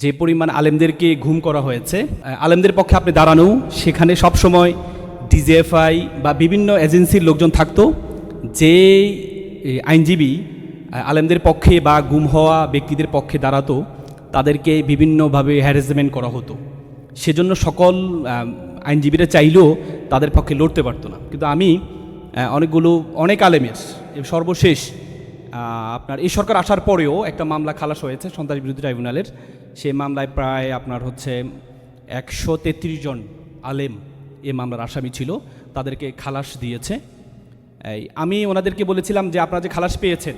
যে পরিমাণ আলেমদেরকে গুম করা হয়েছে, আলেমদের পক্ষে আপনি দাঁড়ানো, সেখানে সবসময় ডিজিএফআই বা বিভিন্ন এজেন্সির লোকজন থাকতো। যে আইনজীবী আলেমদের পক্ষে বা গুম হওয়া ব্যক্তিদের পক্ষে দাঁড়াতো, তাদেরকে বিভিন্নভাবে হ্যারাসমেন্ট করা হতো। সেজন্য সকল আইনজীবীরা চাইলেও তাদের পক্ষে লড়তে পারতো না। কিন্তু আমি অনেক আলেমের সর্বশেষ আপনার এই সরকার আসার পরেও একটা মামলা খালাস হয়েছে সন্ত্রাস বিরোধী ট্রাইব্যুনালের। সেই মামলায় প্রায় আপনার 133 জন আলেম এই মামলার আসামি ছিল, তাদেরকে খালাস দিয়েছে। আমি ওনাদেরকে বলেছিলাম যে আপনারা যে খালাস পেয়েছেন,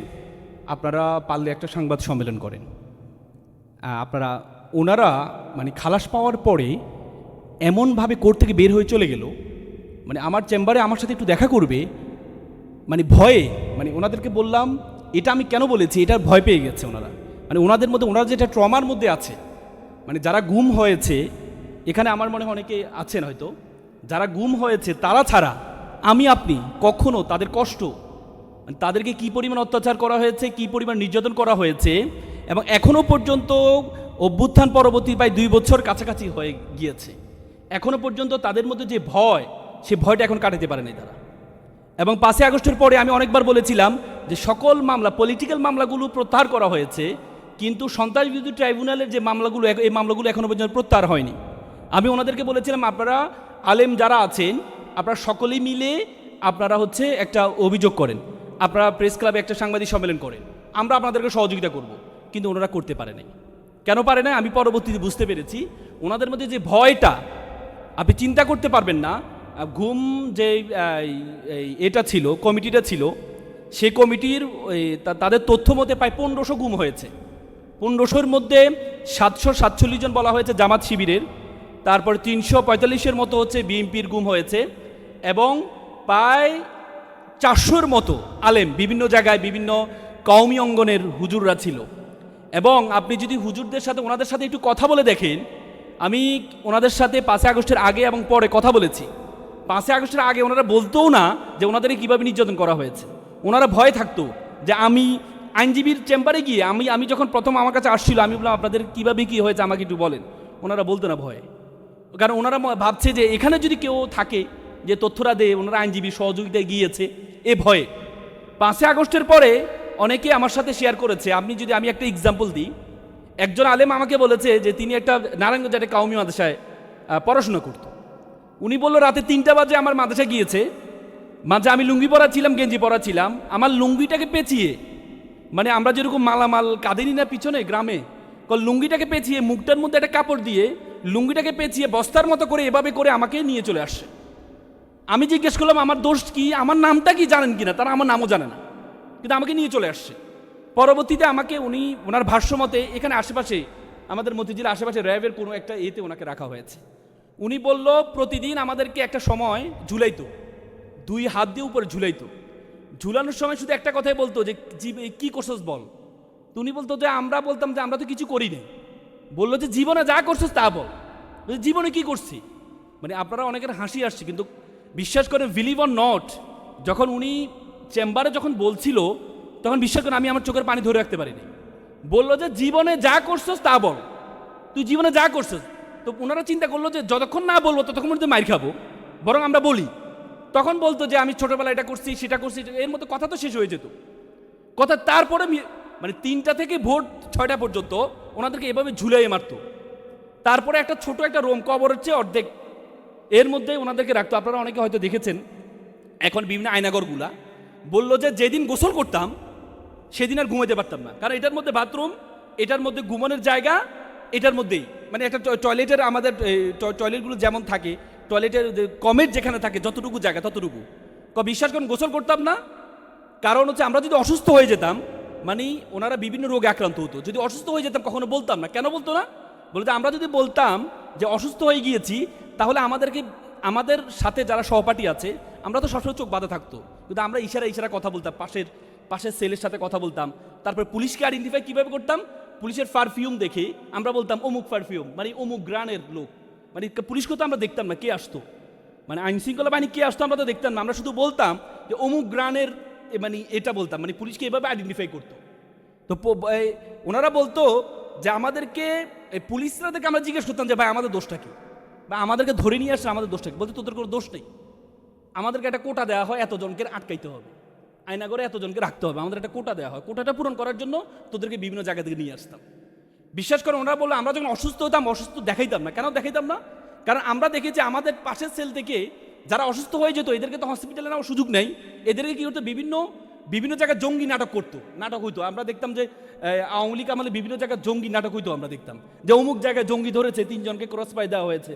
আপনারা পারলে একটা সংবাদ সম্মেলন করেন। ওনারা মানে খালাস পাওয়ার পরে এমনভাবে কোর্ট থেকে বের হয়ে চলে গেল, মানে আমার চেম্বারে আমার সাথে একটু দেখা করবে, মানে ভয়ে, মানে ওনাদেরকে বললাম এটা আমি কেন বলেছি, এটার ভয় পেয়ে গেছে ওনারা। মানে ওনাদের মধ্যে ওনারা যেটা ট্রমার মধ্যে আছে, মানে যারা গুম হয়েছে, এখানে আমার মনে হয় অনেকে আছেন হয়তো, যারা গুম হয়েছে তারা ছাড়া আমি আপনি কখনো তাদের কষ্ট, মানে তাদেরকে কী পরিমাণ অত্যাচার করা হয়েছে, কী পরিমাণ নির্যাতন করা হয়েছে, এবং এখনও পর্যন্ত অভ্যুত্থান পরবর্তী প্রায় 2 বছর কাছাকাছি হয়ে গিয়েছে, এখনও পর্যন্ত তাদের মধ্যে যে ভয়, সে ভয়টা এখন কাটাতে পারেনি তারা। এবং 5ই আগস্টের পরে আমি অনেকবার বলেছিলাম যে সকল মামলা, পলিটিক্যাল মামলাগুলো প্রত্যাহার করা হয়েছে, কিন্তু সন্ত্রাস বিরোধী ট্রাইব্যুনালের যে মামলাগুলো, এই মামলাগুলো এখনও পর্যন্ত প্রত্যাহার হয়নি। আমি ওনাদেরকে বলেছিলাম আপনারা আলেম যারা আছেন, আপনারা সকলেই মিলে আপনারা একটা অভিযোগ করেন, আপনারা প্রেস ক্লাবে একটা সাংবাদিক সম্মেলন করেন, আমরা আপনাদেরকে সহযোগিতা করব। কিন্তু ওনারা করতে পারে নাই। কেন পারে না আমি পরবর্তীতে বুঝতে পেরেছি, ওনাদের মধ্যে যে ভয়টা আপনি চিন্তা করতে পারবেন না। গুম যে এটা ছিল, কমিটিটা ছিল, সেই কমিটির তাদের তথ্য মতে প্রায় 1500 গুম হয়েছে। 1500-র মধ্যে 747 জন বলা হয়েছে জামাত শিবিরের, তারপর 345-এর মতো বিএনপির গুম হয়েছে, এবং প্রায় 400-র মতো আলেম বিভিন্ন জায়গায় বিভিন্ন কওমি অঙ্গনের হুজুররা ছিল। এবং আপনি যদি হুজুরদের সাথে ওনাদের সাথে একটু কথা বলে দেখেন, আমি ওনাদের সাথে 5ই আগস্টের আগে এবং পরে কথা বলেছি। 5ই আগস্টের আগে ওনারা বলতেও না যে ওনাদেরকে কীভাবে নির্যাতন করা হয়েছে। ওনারা ভয় থাকতো যে আমি আইনজীবীর চেম্বারে গিয়ে আমি যখন প্রথম আমার কাছে আসছিল, আমি বললাম আপনাদের কীভাবে কী হয়েছে আমাকে একটু বলেন। ওনারা বলতো না ভয়ে, কারণ ওনারা ভাবছে যে এখানে যদি কেউ থাকে যে তথ্যরা দেয়, ওনারা আইনজীবী সহযোগিতায় গিয়েছে এ ভয়ে। 5ই আগস্টের পরে অনেকে আমার সাথে শেয়ার করেছে। আমি একটা এক্সাম্পল দিই, একজন আলেম আমাকে বলেছে যে তিনি একটা নারায়ণগঞ্জে একটা কওমি মাদ্রাসায় পড়াশোনা করত। উনি বলল রাতে 3টা বাজে আমার মাদ্রাসায় গিয়েছে, মাঝে আমি লুঙ্গি পরা ছিলাম, গেঞ্জি পরা ছিলাম, আমার লুঙ্গিটাকে পেঁচিয়ে, মানে আমরা যেরকম মালামাল কাঁদেনি না পিছনে গ্রামে, লুঙ্গিটাকে পেঁচিয়ে মুখটার মধ্যে একটা কাপড় দিয়ে লুঙ্গিটাকে পেঁচিয়ে বস্তার মতো করে এভাবে করে আমাকে নিয়ে চলে আসছে। আমি জিজ্ঞেস করলাম আমার দোষ কি, আমার নামটা কি জানেন কিনা, তারা আমার নামও জানে না, কিন্তু আমাকে নিয়ে চলে আসছে। পরবর্তীতে আমাকে ওনার ভাষ্য মতে এখানে আশেপাশে আমাদের মতিঝিলের আশেপাশে র্যাবের কোনো একটা ওনাকে রাখা হয়েছে। উনি বলল প্রতিদিন আমাদেরকে একটা সময় ঝুলাইতো, 2 হাত দিয়ে উপরে ঝুলাইতো। ঝুলানোর সময় শুধু একটা কথাই বলতো যে কি করছস বল। তো উনি বলতো যে আমরা বলতাম যে আমরা তো কিছু করি না। বললো যে জীবনে যা করছস তা বল, জীবনে কি করছি। মানে আপনারা অনেকের হাসি আসছে, কিন্তু বিশ্বাস করেন, বিলিভ অর নট, যখন উনি চেম্বারে যখন বলছিল তখন বিশ্বাস করেন আমি আমার চোখের পানি ধরে রাখতে পারিনি। বললো যে জীবনে যা করছস তা বল, তুই জীবনে যা করছস। তো ওনারা চিন্তা করলো যে যতক্ষণ না বলবো ততক্ষণ মধ্যে মার খাবো, বরং আমরা বলি। তখন বলতো যে আমি ছোটবেলায় এটা করছি সেটা করছি, এর মতো কথা তো শেষ হয়ে যেত কথা। তারপরে মানে 3টা থেকে ভোর 6টা পর্যন্ত ওনাদেরকে এভাবে ঝুলাই মারতো। তারপরে একটা ছোট একটা রুম, কবরের চেয়ে অর্ধেক, এর মধ্যে ওনাদেরকে রাখতো। আপনারা অনেকে হয়তো দেখেছেন এখন বিভিন্ন আয়নাগরগুলা। বললো যে যেদিন গোসল করতাম সেদিন আর ঘুমাইতে পারতাম না, কারণ এটার মধ্যে বাথরুম, এটার মধ্যে ঘুমানোর জায়গা, এটার মধ্যেই মানে একটা টয়লেটের, আমাদের টয়লেটগুলো যেমন থাকে, টয়লেটের কমেট যেখানে থাকে যতটুকু জায়গা ততটুকু। বিশ্বাস করুন গোসল করতাম না, কারণ আমরা যদি অসুস্থ হয়ে যেতাম, মানে ওনারা বিভিন্ন রোগে আক্রান্ত হতো, যদি অসুস্থ হয়ে যেতাম কখনো বলতাম না। কেন বলতো না? বলতে আমরা যদি বলতাম যে অসুস্থ হয়ে গিয়েছি, তাহলে আমাদের সাথে যারা সহপাঠী আছে আমরা তো সবসময় চোখ বাঁধা থাকতো, কিন্তু আমরা ইশারা কথা বলতাম, পাশের সেলের সাথে কথা বলতাম। তারপর পুলিশকে আইডেন্টিফাই কীভাবে করতাম, পুলিশের পারফিউম দেখে আমরা বলতাম অমুক পারফিউম, মানে অমুক গ্রানের লোক। মানে পুলিশকে তো আমরা দেখতাম না কে আসতো, মানে আইন শৃঙ্খলা বাহিনী কে আসতো আমরা তো দেখতাম না, আমরা শুধু বলতাম যে অমুক গ্রানের, মানে এটা বলতাম, মানে পুলিশকে এভাবে আইডেন্টিফাই করতো। তো ওনারা বলতো যে আমাদেরকে এই পুলিশরাদেরকে আমরা জিজ্ঞেস করতাম যে ভাই আমাদের দোষটা কি, বা আমাদেরকে ধরে নিয়ে আসলে আমাদের দোষটা কি, বলতে তোদের কোনো দোষ নেই, আমাদেরকে একটা কোটা দেওয়া হয়, এতজনকে আটকাইতে হবে, আয়না করে এতজনকে রাখতে হবে, আমাদের একটা কোটা দেওয়া হয়, কোটাটা পূরণ করার জন্য তোদেরকে বিভিন্ন জায়গা থেকে নিয়ে আসতাম। বিশ্বাস করে ওনারা বললো আমরা যখন অসুস্থ হতাম, অসুস্থ দেখাইতাম না। কেন দেখাইতাম না? কারণ আমরা দেখেছি আমাদের পাশের সেল থেকে যারা অসুস্থ হয়ে যেত এদেরকে তো হসপিটালে নেওয়ার সুযোগ নেই, এদেরকে কী করতো বিভিন্ন বিভিন্ন জায়গায় জঙ্গি নাটক করতো, নাটক হইতো। আমরা দেখতাম যে আওয়ামী লীগ আমাদের বিভিন্ন জায়গায় জঙ্গি নাটক হইতো, আমরা দেখতাম যে অমুক জায়গায় জঙ্গি ধরেছে, 3 জনকে ক্রস পাই দেওয়া হয়েছে,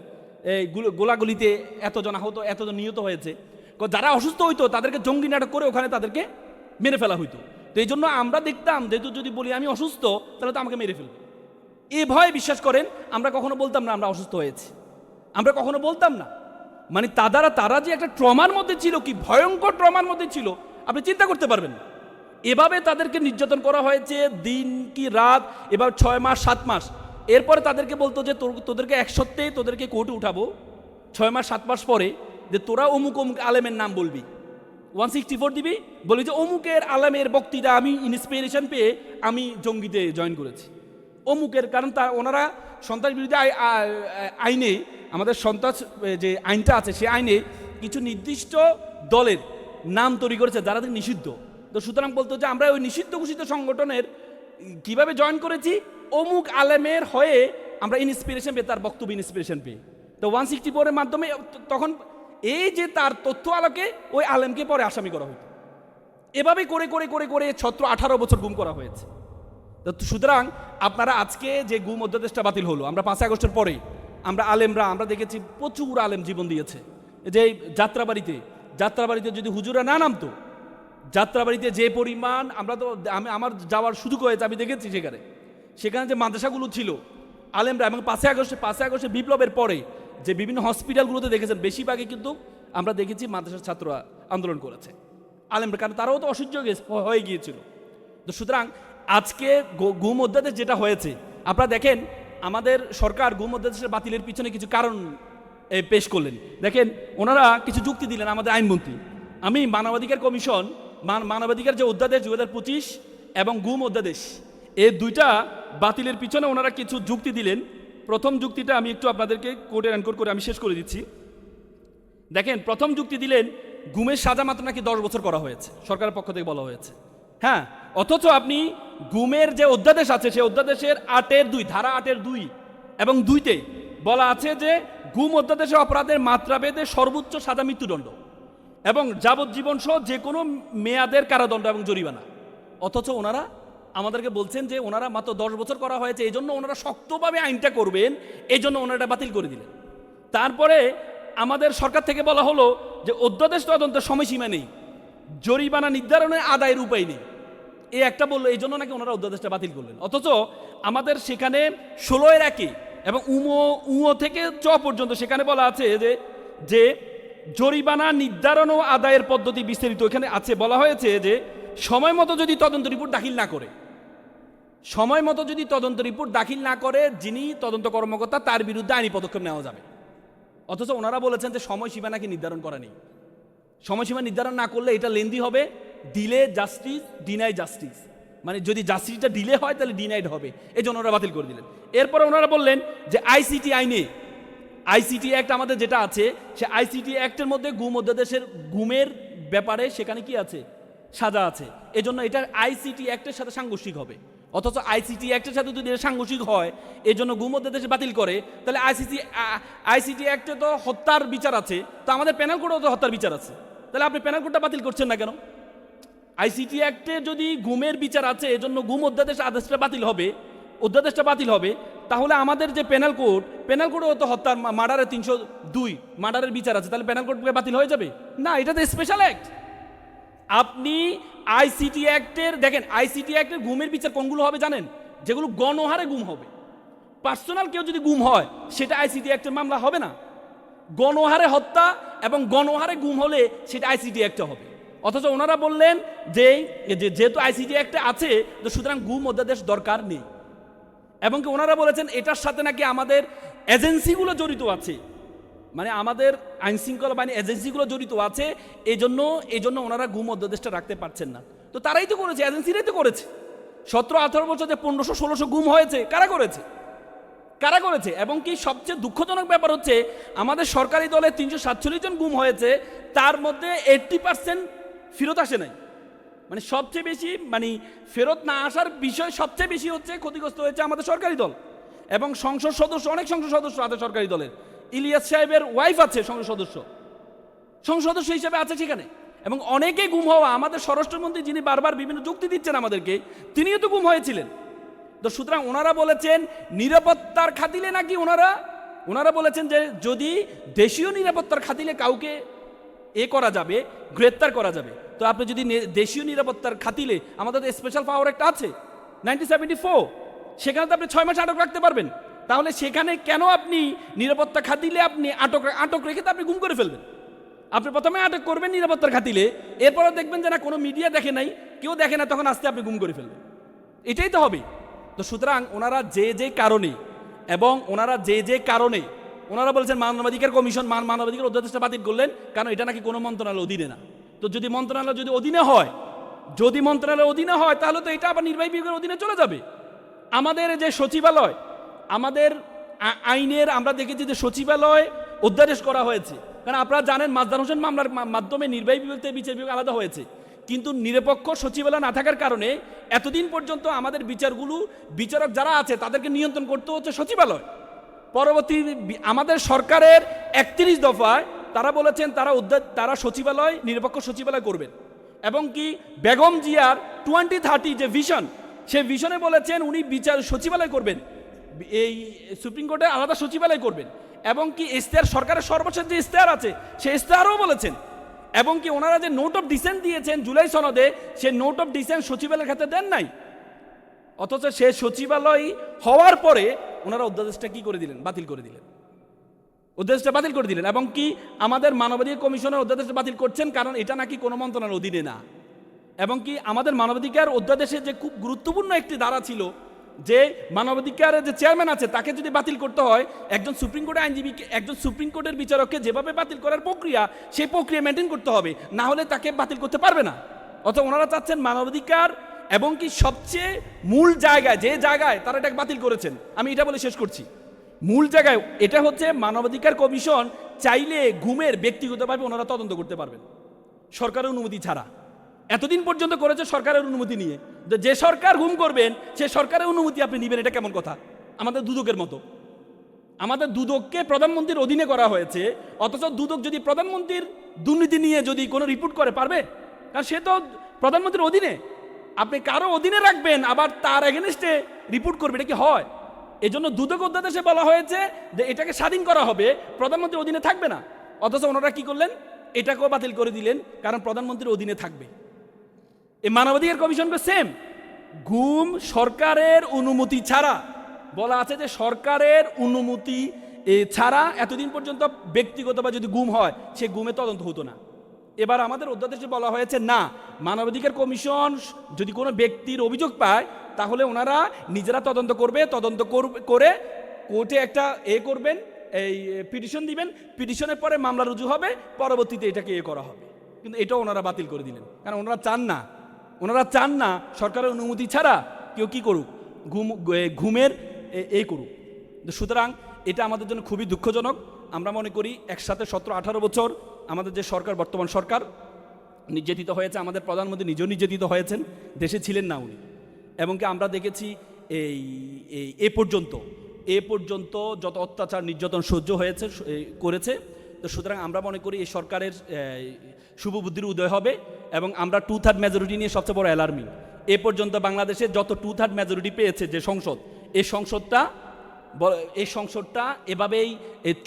এই গোলাগুলিতে এতজন আহত, এতজন নিহত হয়েছে। যারা অসুস্থ হইতো তাদেরকে জঙ্গি নাটক করে ওখানে তাদেরকে মেরে ফেলা হইতো। তো এই জন্য আমরা দেখতাম যেহেতু যদি বলি আমি অসুস্থ তাহলে তো আমাকে মেরে ফেলবে, এ ভয় বিশ্বাস করেন আমরা কখনো বলতাম না আমরা অসুস্থ হয়েছি, আমরা কখনো বলতাম না। মানে তারা যে একটা ট্রমার মধ্যে ছিল, কি ভয়ঙ্কর ট্রমার মধ্যে ছিল আপনি চিন্তা করতে পারবেন না। এভাবে তাদেরকে নির্যাতন করা হয়েছে দিন কি রাত, এবার 6 মাস 7 মাস। এরপরে তাদেরকে বলতো যে তোদেরকে এক সপ্তাহে তোদেরকে কোর্টে উঠাবো, 6 মাস 7 মাস পরে যে তোরা অমুক অমুক আলেমের নাম বলবি, 164 দিবি, বলবি যে অমুকের আলেমের বক্তৃতা আমি ইন্সপিরেশন পেয়ে আমি জঙ্গিতে জয়েন করেছি অমুকের। কারণ ওনারা সন্ত্রাস বিরোধী আইনে, আমাদের সন্ত্রাস যে আইনটা আছে সে আইনে কিছু নির্দিষ্ট দলের নাম তৈরি করেছে যারা নিষিদ্ধ। তো সুতরাং বলতো যে আমরা ওই নিষিদ্ধ ঘোষিত সংগঠনের কিভাবে জয়েন করেছি, অমুক আলেমের হয়ে আমরা ইন্সপিরেশন পেয়ে, তার বক্তব্য ইন্সপিরেশন পেয়ে। তো 164 এর মাধ্যমে তখন এই যে তার তথ্য আলোকে ওই আলেমকে পরে আসামি করা হতো। এভাবে করে করে করে করে 17-18 বছর গুম করা হয়েছে। তো সুতরাং আপনারা আজকে যে গুম অধ্যাদেশটা বাতিল হলো, আমরা 5 আগস্টের পরে আমরা দেখেছি প্রচুর আলেম জীবন দিয়েছে। যে যাত্রাবাড়িতে যদি হুজুরা না নামতো, যাত্রাবাড়িতে যে পরিমাণ আমার যাওয়ার সুযোগ হয়েছে, আমি দেখেছি সেখানে যে মাদ্রাসাগুলো ছিল আলেমরা, এবং 5 আগস্টে বিপ্লবের পরে যে বিভিন্ন হসপিটালগুলোতে দেখেছেন বেশিরভাগই কিন্তু আমরা দেখেছি মাদ্রাসার ছাত্ররা আন্দোলন করেছে, আলেমরা, কারণ তারাও তো অসহ্য হয়ে গিয়েছিল। তো সুতরাং আজকে গুম অধ্যাদেশ যেটা হয়েছে, আপনারা দেখেন আমাদের সরকার গুম অধ্যাদেশের বাতিলের পিছনে কিছু কারণ পেশ করলেন। দেখেন ওনারা কিছু যুক্তি দিলেন আমাদের আইনমন্ত্রী। আমি মানবাধিকার কমিশন, মানবাধিকার যে অধ্যাদেশ 2025 এবং গুম অধ্যাদেশ, এই দুইটা বাতিলের পিছনে ওনারা কিছু যুক্তি দিলেন। প্রথম যুক্তিটা আমি একটু আপনাদেরকে কোর্টের এনকোড করে আমি শেষ করে দিচ্ছি। দেখেন প্রথম যুক্তি দিলেন গুমের সাজা মাত্র নাকি 10 বছর করা হয়েছে, সরকারের পক্ষ থেকে বলা হয়েছে। হ্যাঁ, অথচ আপনি গুমের যে অধ্যাদেশ আছে সেই অধ্যাদেশের 8-2 ধারা 8-2 এবং 2তে বলা আছে যে গুম অধ্যাদেশে অপরাধের মাত্রাভেদে সর্বোচ্চ সাজা মৃত্যুদণ্ড এবং যাবজ্জীবন সহ যে কোনো মেয়াদের কারাদণ্ড এবং জরিমানা। অথচ ওনারা আমাদেরকে বলছেন যে ওনারা মাত্র 10 বছর করা হয়েছে, এই জন্য ওনারা শক্তভাবে আইনটা করবেন, এই জন্য ওনারা বাতিল করে দিলেন। তারপরে আমাদের সরকার থেকে বলা হলো যে অধ্যাদেশ তদন্তের সময়সীমা নেই, জরিমানা নির্ধারণের আদায়ের উপায় নেই, এই একটা বললো, এই জন্য নাকি ওনারা অধ্যাদেশটা বাতিল করলেন। অথচ আমাদের সেখানে 16-1 এবং উঁ থেকে চ পর্যন্ত সেখানে বলা আছে যে জরিমানা নির্ধারণ ও আদায়ের পদ্ধতি বিস্তারিত এখানে আছে। বলা হয়েছে যে সময় মতো যদি তদন্ত রিপোর্ট দাখিল না করে যিনি তদন্ত কর্মকর্তা তার বিরুদ্ধে আইনি পদক্ষেপ নেওয়া যাবে। অথচ ওনারা বলেছেন যে সময়সীমা নাকি নির্ধারণ করা নেই, সময়সীমা নির্ধারণ না করলে এটা লেন্দি হবে, ডিলে জাস্টিস ডিনাই জাস্টিস, মানে যদি জাস্টিসটা ডিলে হয় তাহলে ডিনাইড হবে, এই জন্য ওনারা বাতিল করে দিলেন। এরপরে ওনারা বললেন যে আইসিটি অ্যাক্ট আমাদের যেটা আছে সে আইসিটি অ্যাক্টের মধ্যে গুম অধ্যাদেশের গুমের ব্যাপারে সেখানে কি আছে, সাজা আছে, এজন্য এটা আইসিটি অ্যাক্টের সাথে সাংঘর্ষিক হবে। অথচ আইসিটি অ্যাক্টের সাথে যদি সাংঘর্ষিক হয় এই জন্য গুম অধ্যাদেশে বাতিল করে, তাহলে আইসিটি অ্যাক্টে তো হত্যার বিচার আছে, তো আমাদের পেনাল কোডেও তো হত্যার বিচার আছে, তাহলে আপনি পেনাল কোডটা বাতিল করছেন না কেন? আইসিটি অ্যাক্টে যদি গুমের বিচার আছে এজন্য গুম অধ্যাদেশটা বাতিল হবে, তাহলে আমাদের যে পেনাল কোডেও তো হত্যার মার্ডারের 302 মার্ডারের বিচার আছে, তাহলে পেনাল কোড বাতিল হয়ে যাবে না? এটা তো স্পেশাল অ্যাক্ট। আপনি আইসিটি অ্যাক্টের দেখেন, আইসিটি অ্যাক্টের গুমের বিচার কোনগুলো হবে জানেন? যেগুলো গণহারে গুম হবে। পার্সোনাল কেউ যদি গুম হয় সেটা আইসিটি অ্যাক্টের মামলা হবে না, গণহারে হত্যা এবং গণহারে গুম হলে সেটা আইসিটি অ্যাক্টে হবে। অথচ ওনারা বললেন যে যেহেতু আইসিটি অ্যাক্টে আছে তো সুতরাং গুম অধ্যাদেশ দরকার নেই, এবং কি ওনারা বলেছেন এটার সাথে নাকি আমাদের এজেন্সিগুলো জড়িত আছে, মানে আমাদের আইন শৃঙ্খলা বাহিনী এজেন্সিগুলো জড়িত আছে, এই জন্য ওনারা গুম অধ্যাদেশটা রাখতে পারছেন না। তো তারাই তো করেছে, এজেন্সিরাই তো করেছে। 17-18 বছর যে 1500-1600 গুম হয়েছে কারা করেছে? কারা করেছে? এবং কি সবচেয়ে দুঃখজনক ব্যাপার হচ্ছে আমাদের সরকারি দলে 347 জন গুম হয়েছে, তার মধ্যে 80% ফেরত আসে নাই। মানে সবচেয়ে বেশি মানে ফেরত না আসার বিষয় সবচেয়ে বেশি হচ্ছে ক্ষতিগ্রস্ত হয়েছে আমাদের সরকারি দল। এবং সংসদ সদস্য, অনেক সংসদ সদস্য আছে সরকারি দলের। ইলিয়াস সাহেবের ওয়াইফ আছে সংসদ সদস্য হিসেবে আছে সেখানে। এবং অনেকেই গুম হওয়া, আমাদের স্বরাষ্ট্রমন্ত্রী যিনি বারবার বিভিন্ন যুক্তি দিচ্ছেন আমাদেরকে, তিনিও তো গুম হয়েছিলেন। তো সুতরাং ওনারা বলেছেন নিরাপত্তার খাতিলে নাকি ওনারা বলেছেন যে যদি দেশীয় নিরাপত্তার খাতিলে কাউকে করা যাবে, গ্রেপ্তার করা যাবে। তো আপনি যদি দেশীয় নিরাপত্তার খাতিলে, আমাদের স্পেশাল পাওয়ার একটা আছে 1974, সেখানে তো আপনি 6 মাস আটক রাখতে পারবেন। তাহলে সেখানে কেন আপনি নিরাপত্তা খাতিলে আপনি আটক রেখে তো আপনি গুম করে ফেলবেন? আপনি প্রথমে আটক করবেন নিরাপত্তার খাতিলে, এরপরে দেখবেন যে না কোনো মিডিয়া দেখে নাই, কেউ দেখে না, তখন আস্তে আপনি গুম করে ফেলবেন। এটাই তো হবে। তো সুতরাং ওনারা যে কারণে ওনারা বলছেন মানবাধিকার কমিশন মানবাধিকার অধ্যাদেশটা বাতিল করলেন, কারণ এটা নাকি কোনো মন্ত্রণালয়ের অধীনে না। তো যদি মন্ত্রণালয় অধীনে হয় তাহলে তো এটা আবার নির্বাহী বিভাগের অধীনে চলে যাবে। আমাদের যে সচিবালয়, আমাদের আইনের আমরা দেখেছি যে সচিবালয় অধ্যাদেশ করা হয়েছে, কারণ আপনারা জানেন মাজদার হোসেন মামলার মাধ্যমে নির্বাহী বিভাগ থেকে বিচার বিভাগ আলাদা হয়েছে। কিন্তু নিরপেক্ষ সচিবালয় না থাকার কারণে এতদিন পর্যন্ত আমাদের বিচারক যারা আছে তাদেরকে নিয়ন্ত্রণ করতে হচ্ছে সচিবালয়। পরবর্তী আমাদের সরকারের 31 দফায় তারা বলেছেন তারা সচিবালয়, নিরপেক্ষ সচিবালয় করবেন। এবং কি বেগম জিয়ার 2030 যে ভিশন, সেই ভিশনে বলেছেন উনি বিচার সচিবালয় করবেন, এই সুপ্রিম কোর্টে আলাদা সচিবালয় করবেন। এবং কি ইশতেহার, সরকারের সর্বশেষ যে ইশতেহার আছে সেই ইশতেহারও বলেছেন। এবং কি ওনারা যে নোট অফ ডিসেন্ট দিয়েছেন জুলাই সনদে, সেই নোট অফ ডিসেন্ট সচিবালয়ের ক্ষেত্রে দেন নাই। অথচ সে সচিবালয় হওয়ার পরে ওনারা অধ্যাদেশটা বাতিল করে দিলেন। এবং কি আমাদের মানবাধিকার কমিশনের অধ্যাদেশটা বাতিল করছেন, কারণ এটা নাকি কোনো মন্ত্রণালয়ের অধীনে না। এবং কি আমাদের মানবাধিকার অধ্যাদেশে যে খুব গুরুত্বপূর্ণ একটি ধারা ছিল যে মানবাধিকারের যে চেয়ারম্যান আছে তাকে যদি বাতিল করতে হয়, একজন সুপ্রিম কোর্টের আইনজীবীকে, একজন সুপ্রিম কোর্টের বিচারককে যেভাবে বাতিল করার প্রক্রিয়া, সেই প্রক্রিয়া মেনটেন করতে হবে, না হলে তাকে বাতিল করতে পারবে না। অথবা ওনারা চাচ্ছেন মানবাধিকার এবং কি সবচেয়ে মূল জায়গায়, যে জায়গায় তারা এটাকে বাতিল করেছেন, আমি এটা বলে শেষ করছি, মূল জায়গায় এটা হচ্ছে মানবাধিকার কমিশন চাইলে গুমের ব্যক্তিগতভাবে ওনারা তদন্ত করতে পারবেন সরকারের অনুমতি ছাড়া। এতদিন পর্যন্ত করেছে সরকারের অনুমতি নিয়ে। যে সরকার গুম করবেন সে সরকারের অনুমতি আপনি নেবেন, এটা কেমন কথা? আমাদের দুদকের মতো। আমাদের দুদককে প্রধানমন্ত্রীর অধীনে করা হয়েছে, অথচ দুদক যদি প্রধানমন্ত্রীর দুর্নীতি নিয়ে যদি কোনো রিপোর্ট করে পারবে? কারণ সে তো প্রধানমন্ত্রীর অধীনে। আপনি কারো অধীনে রাখবেন আবার তার এগেনস্টে রিপোর্ট করবে, এটা কি হয়? এজন্য দুদক অধ্যাদেশে বলা হয়েছে যে এটাকে স্বাধীন করা হবে, প্রধানমন্ত্রীর অধীনে থাকবে না। অথচ ওনারা কি করলেন? এটাকেও বাতিল করে দিলেন, কারণ প্রধানমন্ত্রীর অধীনে থাকবে। এই মানবাধিকার কমিশনকে সেম, গুম সরকারের অনুমতি ছাড়া, বলা আছে যে সরকারের অনুমতি ছাড়া এতদিন পর্যন্ত ব্যক্তিগতভাবে যদি গুম হয় সে গুমে তদন্ত হতো না। এবার আমাদের অধ্যাদেশে বলা হয়েছে না, মানবাধিকার কমিশন যদি কোনো ব্যক্তির অভিযোগ পায় তাহলে ওনারা নিজেরা তদন্ত করে কোর্টে একটা করবেন, এই পিটিশন দিবেন, পিটিশনের পরে মামলা রুজু হবে, পরবর্তীতে এটাকে করা হবে। কিন্তু এটাও ওনারা বাতিল করে দিলেন, কারণ ওনারা চান না সরকারের অনুমতি ছাড়া কেউ কি করুক, ঘুমের করুক। সুতরাং এটা আমাদের জন্য খুবই দুঃখজনক। আমরা মনে করি একসাথে 17-18 বছর আমাদের যে সরকার, বর্তমান সরকার নির্যাতিত হয়েছে, আমাদের প্রধানমন্ত্রী নিজেও নির্যাতিত হয়েছেন, দেশে ছিলেন না উনি। এবং কি আমরা দেখেছি এ পর্যন্ত যত অত্যাচার নির্যাতন সহ্য করেছে। তো সুতরাং আমরা মনে করি এই সরকারের শুভবুদ্ধির উদয় হবে এবং আমরা 2/3 মেজরিটি নিয়ে সবচেয়ে বড় অ্যালার্মিং। এ পর্যন্ত বাংলাদেশে যত 2/3 মেজরিটি পেয়েছে যে সংসদ, এই সংসদটা এভাবেই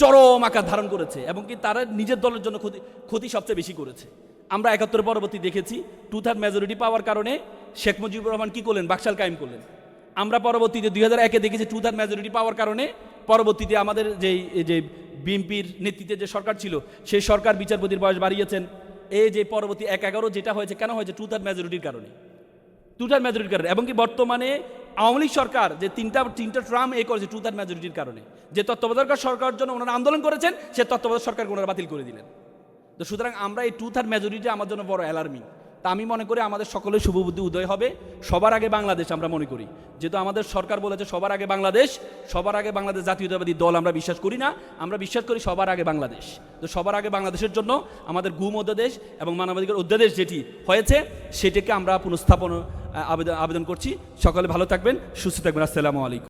চরম আকার ধারণ করেছে এবং কি তারা নিজের দলের জন্য ক্ষতি সবচেয়ে বেশি করেছে। আমরা 71 পরবর্তী দেখেছি 2/3 মেজরিটি পাওয়ার কারণে শেখ মুজিবুর রহমান কি করলেন? বাকশাল কায়েম করলেন। আমরা পরবর্তীতে 2001-এ দেখেছি 2/3 মেজরিটি পাওয়ার কারণে পরবর্তীতে আমাদের যে বিএনপির নেতৃত্বে যে সরকার ছিল সেই সরকার বিচারপতির বয়স বাড়িয়েছেন। এই যে পরবর্তী 1/11 যেটা হয়েছে, কেন হয়েছে? 2/3 মেজরিটির কারণে। এবং কি বর্তমানে আওয়ামী লীগ সরকার যে তিনটা ট্রাম করেছে 2/3 মেজরিটির কারণে। যে তত্ত্বাবধায়ক সরকার জন্য ওনারা আন্দোলন করেছেন, সে তত্ত্বাবধায়ক সরকারকে ওনারা বাতিল করে দিলেন। তো সুতরাং আমরা এই 2/3 মেজরিটি আমার জন্য বড় অ্যালার্মিং। তা আমি মনে করি আমাদের সকলের শুভবুদ্ধি উদয় হবে। সবার আগে বাংলাদেশ আমরা মনে করি, যেহেতু আমাদের সরকার বলেছে সবার আগে বাংলাদেশ, সবার আগে বাংলাদেশ জাতীয়তাবাদী দল আমরা বিশ্বাস করি না, আমরা বিশ্বাস করি সবার আগে বাংলাদেশ। তো সবার আগে বাংলাদেশের জন্য আমাদের গুম অধ্যাদেশ এবং মানবাধিকার অধ্যাদেশ যেটি হয়েছে সেটাকে আমরা পুনঃস্থাপন আবেদন করছি। সকলে ভালো থাকবেন, সুস্থ থাকবেন। আসসালামু আলাইকুম।